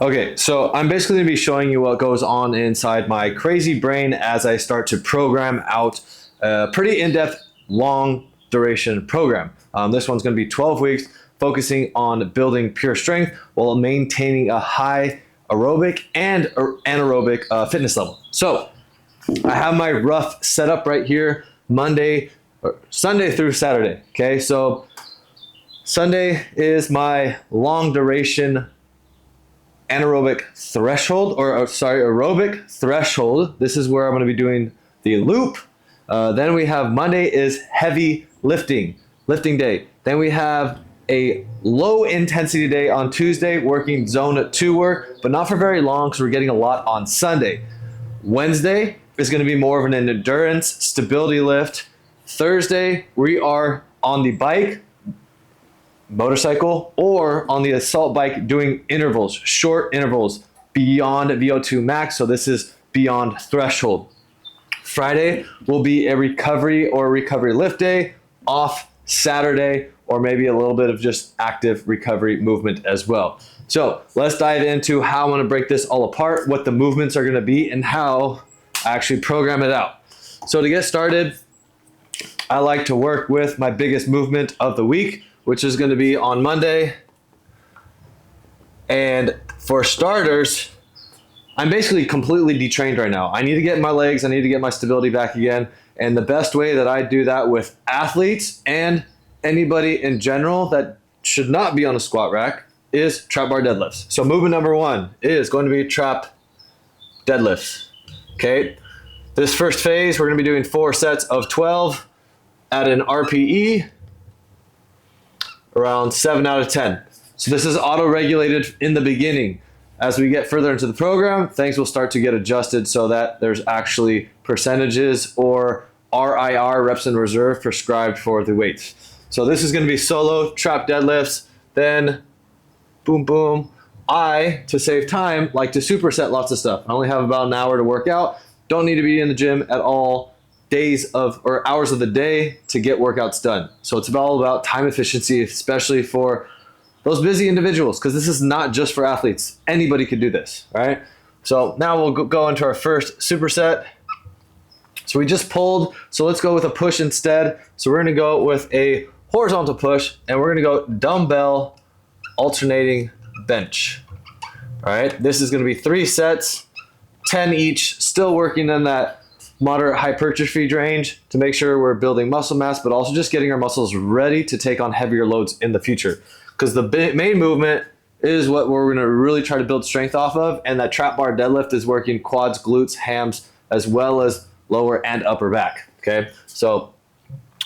Okay, so I'm basically going to be showing you what goes on inside my crazy brain as I start to program out a pretty in-depth, long duration program. This one's going to be 12 weeks, focusing on building pure strength while maintaining a high aerobic and anaerobic fitness level. So I have my rough setup right here, Sunday through Saturday. Okay, so Sunday is my long duration anaerobic threshold, aerobic threshold. This is where I'm going to be doing the loop. Then we have Monday is heavy lifting day. Then we have a low intensity day on Tuesday, working zone 2 work, but not for very long because we're getting a lot on Sunday. Wednesday is going to be more of an endurance stability lift. Thursday, we are on the bike, motorcycle, or on the assault bike doing intervals, short intervals beyond VO2 max. So this is beyond threshold. Friday will be a recovery or recovery lift day, off Saturday, or maybe a little bit of just active recovery movement as well. So let's dive into how I'm going to break this all apart, what the movements are going to be, and how I actually program it out. So to get started, I like to work with my biggest movement of the week, which is going to be on Monday. And for starters, I'm basically completely detrained right now. I need to get my legs, I need to get my stability back again. And the best way that I do that with athletes and anybody in general that should not be on a squat rack is trap bar deadlifts. So movement number 1 is going to be trap deadlifts. Okay. This first phase, we're going to be doing 4 sets of 12 at an RPE around 7 out of 10. So this is auto-regulated in the beginning. As we get further into the program, things will start to get adjusted so that there's actually percentages or RIR, reps in reserve, prescribed for the weights. So this is going to be solo trap deadlifts, then boom, boom. To save time, like to superset lots of stuff. I only have about an hour to work out. Don't need to be in the gym at all hours of the day to get workouts done. So it's all about time efficiency, especially for those busy individuals, because this is not just for athletes. Anybody could do this, right? So now we'll go into our first superset. So we just pulled, so let's go with a push instead. So we're gonna go with a horizontal push, and we're gonna go dumbbell alternating bench. All right, this is gonna be 3 sets, 10 each, still working in that moderate hypertrophy range to make sure we're building muscle mass, but also just getting our muscles ready to take on heavier loads in the future. Because the main movement is what we're going to really try to build strength off of, and that trap bar deadlift is working quads, glutes, hams, as well as lower and upper back. Okay, so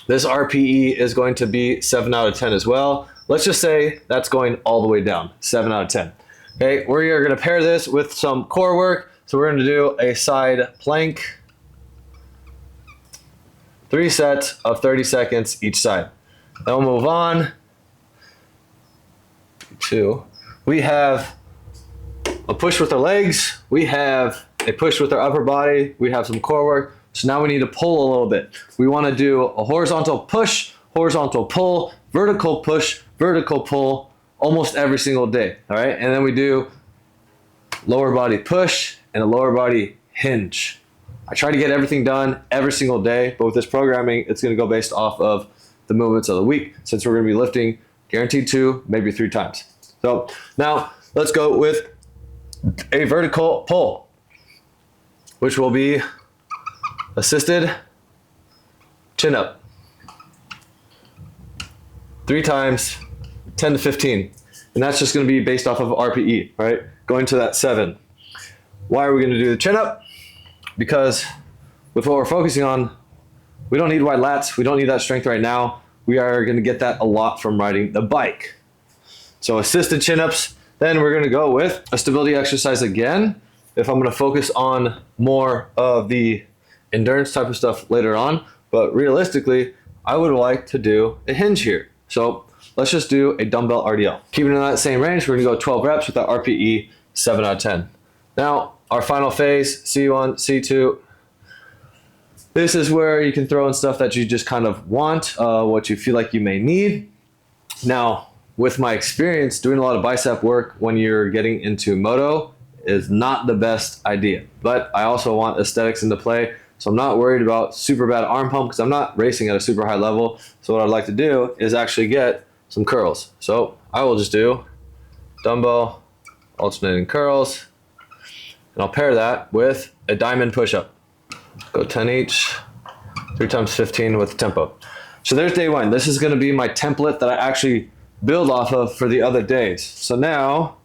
this RPE is going to be 7 out of 10 as well. Let's just say that's going all the way down, 7 out of 10. Okay, we are going to pair this with some core work. So we're going to do a side plank, 3 sets of 30 seconds each side. Then we'll move on to, we have a push with our legs, we have a push with our upper body, we have some core work. So now we need to pull a little bit. We want to do a horizontal push, horizontal pull, vertical push, vertical pull almost every single day. All right. And then we do lower body push and a lower body hinge. I try to get everything done every single day, but with this programming, it's going to go based off of the movements of the week, since we're going to be lifting guaranteed 2, maybe 3 times. So now let's go with a vertical pull, which will be assisted chin up. 3 times, 10 to 15. And that's just going to be based off of RPE, right? Going to that 7. Why are we going to do the chin up? Because with what we're focusing on, we don't need wide lats. We don't need that strength right now. We are going to get that a lot from riding the bike. So assisted chin-ups. Then we're going to go with a stability exercise again. If I'm going to focus on more of the endurance type of stuff later on. But realistically, I would like to do a hinge here. So let's just do a dumbbell RDL. Keeping in that same range, we're going to go 12 reps with that RPE 7 out of 10. Now, our final phase, C1, C2. This is where you can throw in stuff that you just kind of want, what you feel like you may need. Now, with my experience, doing a lot of bicep work when you're getting into moto is not the best idea. But I also want aesthetics into play, so I'm not worried about super bad arm pump because I'm not racing at a super high level. So what I'd like to do is actually get some curls. So I will just do dumbbell alternating curls, and I'll pair that with a diamond push-up. Go 10 each, 3 times 15 with tempo. So there's day one. This is going to be my template that I actually build off of for the other days. So now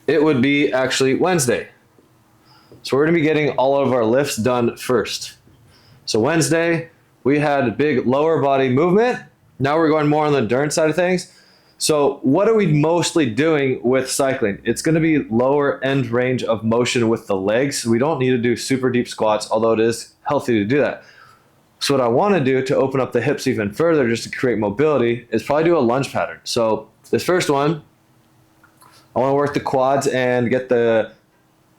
it would be actually Wednesday. So we're going to be getting all of our lifts done first. So Wednesday, we had big lower body movement. Now we're going more on the endurance side of things. So what are we mostly doing with cycling? It's going to be lower end range of motion with the legs. We don't need to do super deep squats, although it is healthy to do that. So what I want to do to open up the hips even further, just to create mobility, is probably do a lunge pattern. So this first one, I want to work the quads and get the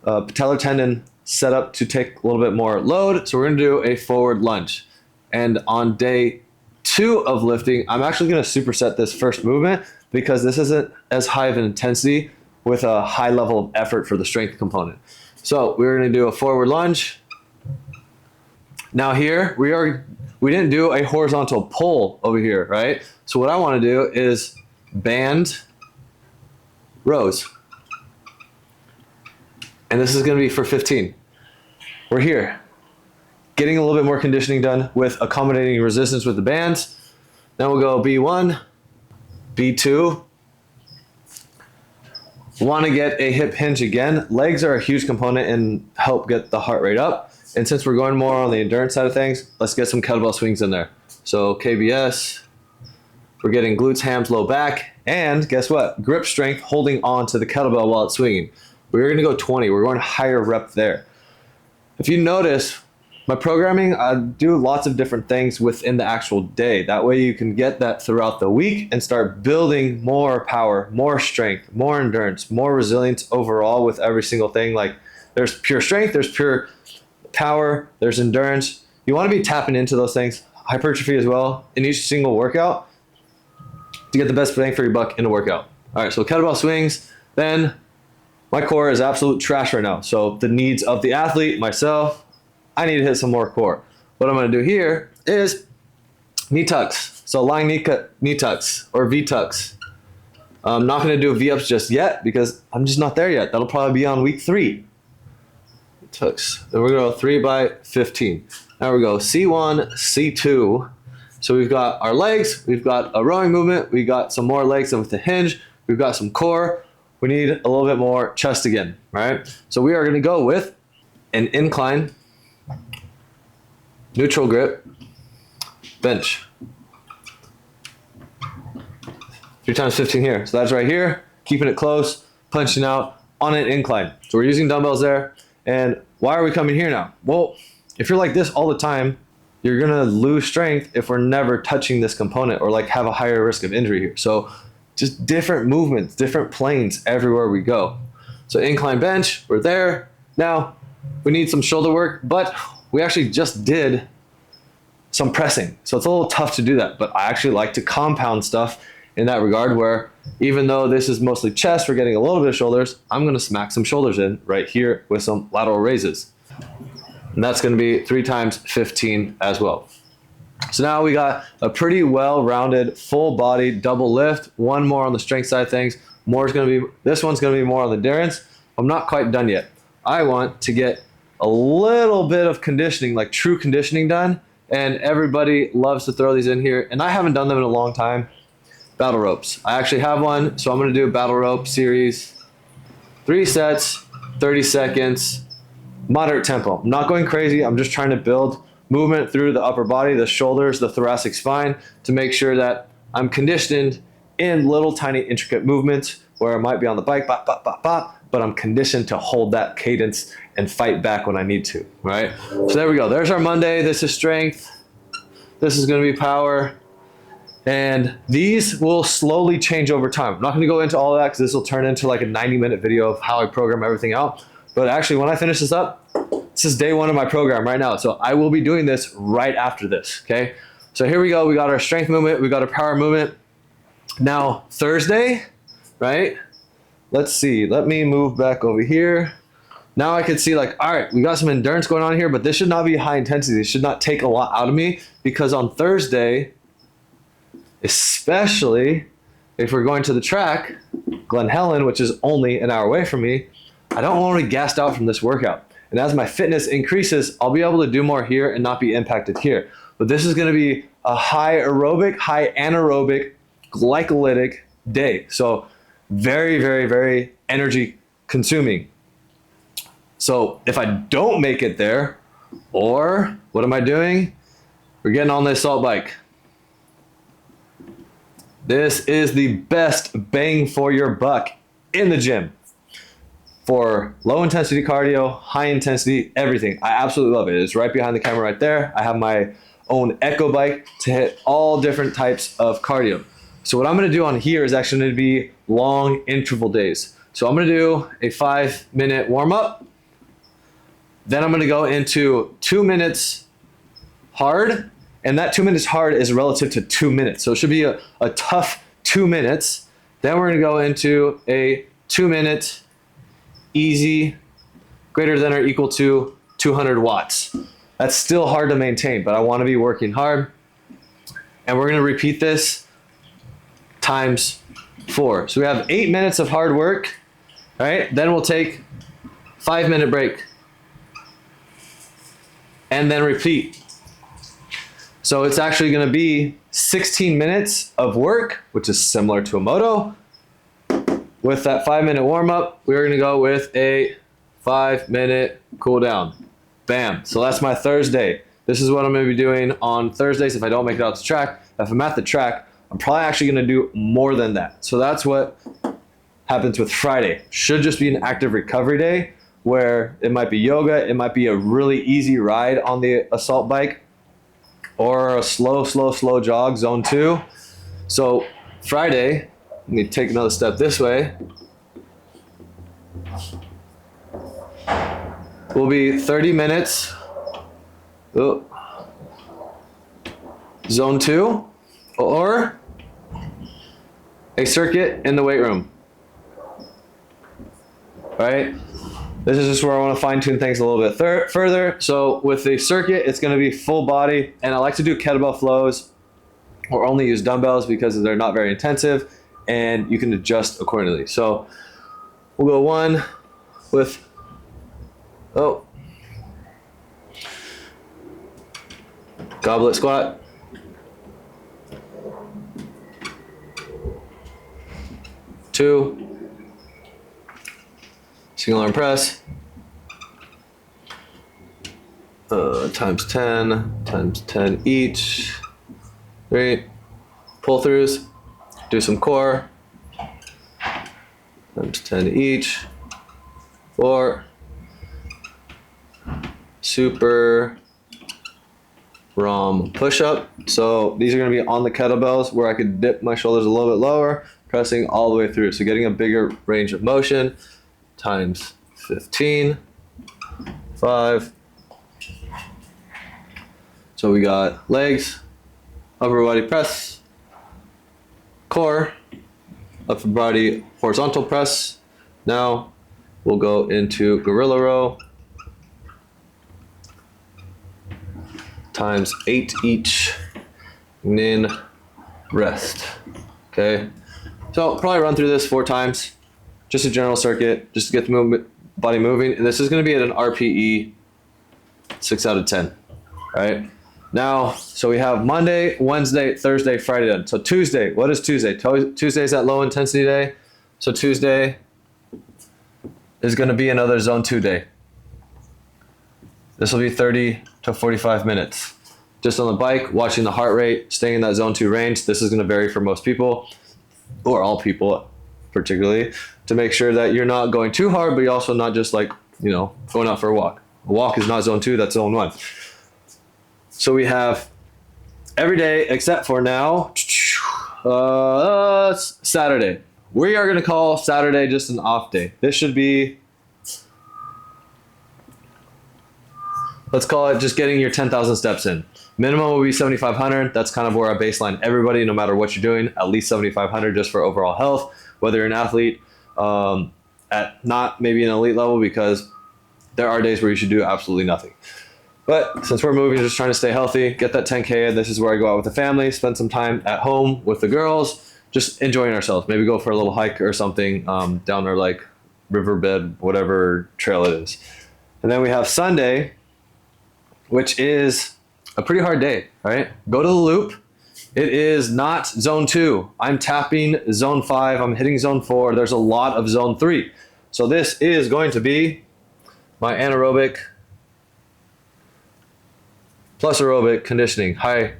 patellar tendon set up to take a little bit more load. So we're going to do a forward lunge. And on day 2 of lifting, I'm actually going to superset this first movement because this isn't as high of an intensity with a high level of effort for the strength component. So we're going to do a forward lunge. Now here, we didn't do a horizontal pull over here, right? So what I want to do is band rows. And this is going to be for 15. We're here, getting a little bit more conditioning done with accommodating resistance with the bands. Then we'll go B1, B2. Want to get a hip hinge again. Legs are a huge component and help get the heart rate up. And since we're going more on the endurance side of things, let's get some kettlebell swings in there. So KBS, we're getting glutes, hams, low back, and guess what? Grip strength holding on to the kettlebell while it's swinging. We're going to go 20. We're going higher rep there. If you notice, my programming, I do lots of different things within the actual day. That way you can get that throughout the week and start building more power, more strength, more endurance, more resilience overall with every single thing. Like there's pure strength, there's pure power, there's endurance. You want to be tapping into those things, hypertrophy as well, in each single workout to get the best bang for your buck in a workout. All right, so kettlebell swings. Then my core is absolute trash right now. So the needs of the athlete, myself, I need to hit some more core. What I'm going to do here is knee tucks. So lying knee tucks or V tucks. I'm not going to do V-ups just yet because I'm just not there yet. That'll probably be on week 3. Tucks. Then we're going to go 3 by 15. Now we go C1, C2. So we've got our legs, we've got a rowing movement, we got some more legs with the hinge, we've got some core. We need a little bit more chest again, right? So we are going to go with an incline, neutral grip, bench. 3 times 15 here. So that's right here, keeping it close, punching out on an incline. So we're using dumbbells there. And why are we coming here now? Well, if you're like this all the time, you're going to lose strength if we're never touching this component or like have a higher risk of injury here. So just different movements, different planes everywhere we go. So incline bench, we're there. Now we need some shoulder work, but we actually just did some pressing. So it's a little tough to do that, but I actually like to compound stuff in that regard where even though this is mostly chest, we're getting a little bit of shoulders, I'm going to smack some shoulders in right here with some lateral raises. And that's going to be 3 times 15 as well. So now we got a pretty well-rounded full body double lift. One more on the strength side of things. This one's going to be more on the endurance. I'm not quite done yet. I want to get a little bit of conditioning, like true conditioning done. And everybody loves to throw these in here. And I haven't done them in a long time. Battle ropes. I actually have one, so I'm going to do a battle rope series. 3 sets, 30 seconds, moderate tempo. I'm not going crazy. I'm just trying to build movement through the upper body, the shoulders, the thoracic spine to make sure that I'm conditioned in little tiny intricate movements where I might be on the bike, bop, bop, bop, bop, but I'm conditioned to hold that cadence and fight back when I need to, right? So there we go. There's our Monday. This is strength. This is going to be power. And these will slowly change over time. I'm not going to go into all of that because this will turn into like a 90-minute video of how I program everything out. But actually, when I finish this up, this is day 1 of my program right now. So I will be doing this right after this, okay? So here we go. We got our strength movement. We got our power movement. Now Thursday, right? Let's see. Let me move back over here. Now I could see like, all right, we got some endurance going on here, but this should not be high intensity. This should not take a lot out of me, because on Thursday, especially if we're going to the track, Glen Helen, which is only an hour away from me, I don't want to be gassed out from this workout. And as my fitness increases, I'll be able to do more here and not be impacted here. But this is going to be a high aerobic, high anaerobic, glycolytic day. So very, very, very energy consuming. So if I don't make it there, or what am I doing? We're getting on the assault bike. This is the best bang for your buck in the gym for low intensity cardio, high intensity, everything. I absolutely love it. It's right behind the camera right there. I have my own Echo bike to hit all different types of cardio. So what I'm gonna do on here is actually gonna be long interval days. So I'm gonna do a 5-minute warm up. Then I'm gonna go into 2 minutes hard, and that 2 minutes hard is relative to 2 minutes. So it should be a tough 2 minutes. Then we're gonna go into a 2-minute easy, greater than or equal to 200 watts. That's still hard to maintain, but I wanna be working hard. And we're gonna repeat this times 4. So we have 8 minutes of hard work, right? Then we'll take 5-minute break. And then repeat. So it's actually gonna be 16 minutes of work, which is similar to a moto. With that 5-minute warm up, we're gonna go with a 5-minute cool down. Bam, so that's my Thursday. This is what I'm gonna be doing on Thursdays if I don't make it out to track. If I'm at the track, I'm probably actually gonna do more than that. So that's what happens with Friday. Should just be an active recovery day, where it might be yoga, it might be a really easy ride on the assault bike, or a slow jog, zone 2. So Friday, let me take another step this way, will be 30 minutes, zone 2, or a circuit in the weight room, right? This is just where I want to fine tune things a little bit further. So with the circuit, it's going to be full body, and I like to do kettlebell flows or only use dumbbells because they're not very intensive and you can adjust accordingly. So we'll go 1 with, goblet squat. 2, single arm press, times 10 each. 3, pull throughs, do some core, times 10 each. 4, super ROM push up. So these are going to be on the kettlebells where I could dip my shoulders a little bit lower, pressing all the way through. So getting a bigger range of motion, times 15, 5. So we got legs, upper body press, core, upper body horizontal press. Now we'll go into gorilla row, times 8 each, and then rest. Okay, so I'll probably run through this 4 times, just a general circuit, just to get the body moving. And this is going to be at an RPE 6 out of 10. Right now, so we have Monday, Wednesday, Thursday, Friday done. So Tuesday, what is Tuesday? Tuesday is that low intensity day. So Tuesday is going to be another zone 2 day. This will be 30 to 45 minutes. Just on the bike, watching the heart rate, staying in that zone 2 range. This is going to vary for most people, or all people particularly, to make sure that you're not going too hard, but you're also not just like, going out for a walk. A walk is not zone 2, that's zone 1. So we have every day except for now, Saturday. We are going to call Saturday just an off day. This should be, let's call it just getting your 10,000 steps in. Minimum will be 7,500. That's kind of where I baseline everybody, no matter what you're doing, at least 7,500 just for overall health, whether you're an athlete, at not maybe an elite level, because there are days where you should do absolutely nothing. But since we're moving, just trying to stay healthy, get that 10K in. This is where I go out with the family, spend some time at home with the girls, just enjoying ourselves. Maybe go for a little hike or something down our like riverbed, whatever trail it is. And then we have Sunday, which is a pretty hard day, right? Go to the loop. It is not zone 2. I'm tapping zone 5. I'm hitting zone 4. There's a lot of zone 3. So this is going to be my anaerobic plus aerobic conditioning, high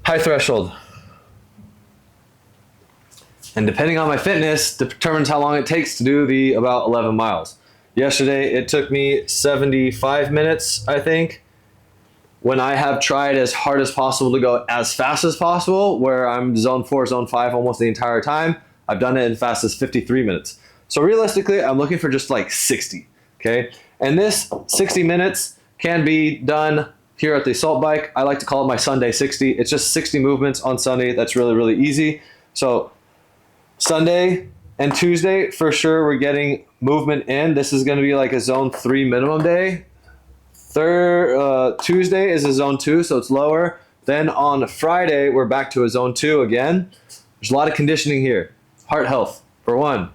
threshold. And depending on my fitness determines how long it takes to do the about 11 miles. Yesterday, it took me 75 minutes, I think, when I have tried as hard as possible to go as fast as possible, where I'm zone 4, zone 5 almost the entire time. I've done it in fast as 53 minutes. So realistically, I'm looking for just like 60, okay? And this 60 minutes can be done here at the assault bike. I like to call it my Sunday 60. It's just 60 movements on Sunday. That's really, really easy. So Sunday and Tuesday, for sure, we're getting movement in. This is gonna be like a zone 3 minimum day. Tuesday is a zone 2, so it's lower. Then on Friday, we're back to a zone 2 again. There's a lot of conditioning here. Heart health, for one.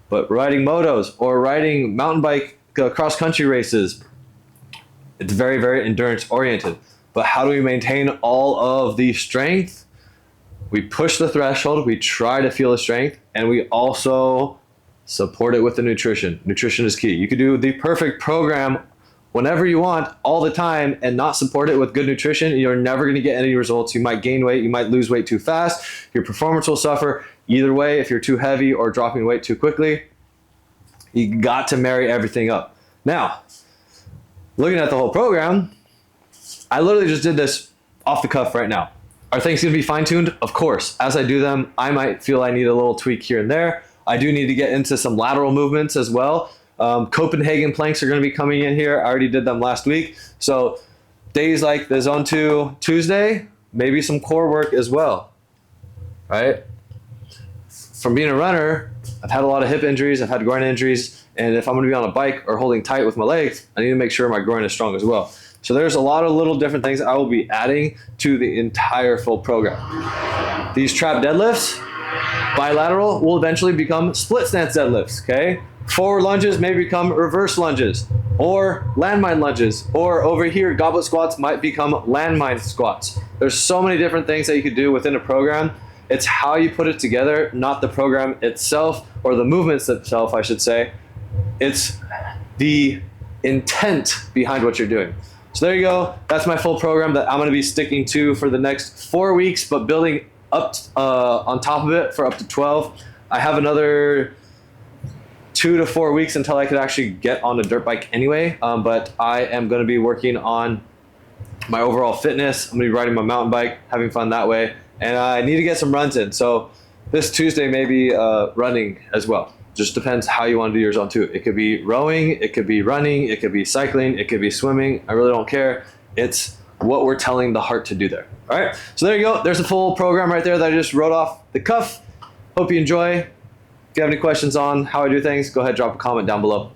But riding motos or riding mountain bike cross-country races, it's very, very endurance-oriented. But how do we maintain all of the strength? We push the threshold, we try to feel the strength, and we also support it with the nutrition. Nutrition is key. You could do the perfect program whenever you want, all the time, and not support it with good nutrition. You're never going to get any results. You might gain weight, you might lose weight too fast, your performance will suffer. Either way, if you're too heavy or dropping weight too quickly, you got to marry everything up. Now, looking at the whole program, I literally just did this off the cuff right now. Are things going to be fine-tuned? Of course. As I do them, I might feel I need a little tweak here and there. I do need to get into some lateral movements as well. Copenhagen planks are going to be coming in here. I already did them last week. So days like the zone 2 Tuesday, maybe some core work as well, right? From being a runner, I've had a lot of hip injuries, I've had groin injuries, and if I'm going to be on a bike or holding tight with my legs, I need to make sure my groin is strong as well. So there's a lot of little different things I will be adding to the entire full program. These trap deadlifts, bilateral, will eventually become split stance deadlifts, okay? Forward lunges may become reverse lunges, or landmine lunges, or over here, goblet squats might become landmine squats. There's so many different things that you could do within a program. It's how you put it together, not the program itself, or the movements itself, I should say. It's the intent behind what you're doing. So there you go. That's my full program that I'm going to be sticking to for the next 4 weeks, but building up on top of it for up to 12. I have another 2 to 4 weeks until I could actually get on a dirt bike anyway, but I am going to be working on my overall fitness. I'm going to be riding my mountain bike, having fun that way, and I need to get some runs in. So this Tuesday may be running as well. Just depends how you want to do your zone 2. It could be rowing, it could be running, it could be cycling, it could be swimming. I really don't care. It's what we're telling the heart to do there. All right, so there you go. There's a full program right there that I just wrote off the cuff. Hope you enjoy. If you have any questions on how I do things, go ahead, drop a comment down below.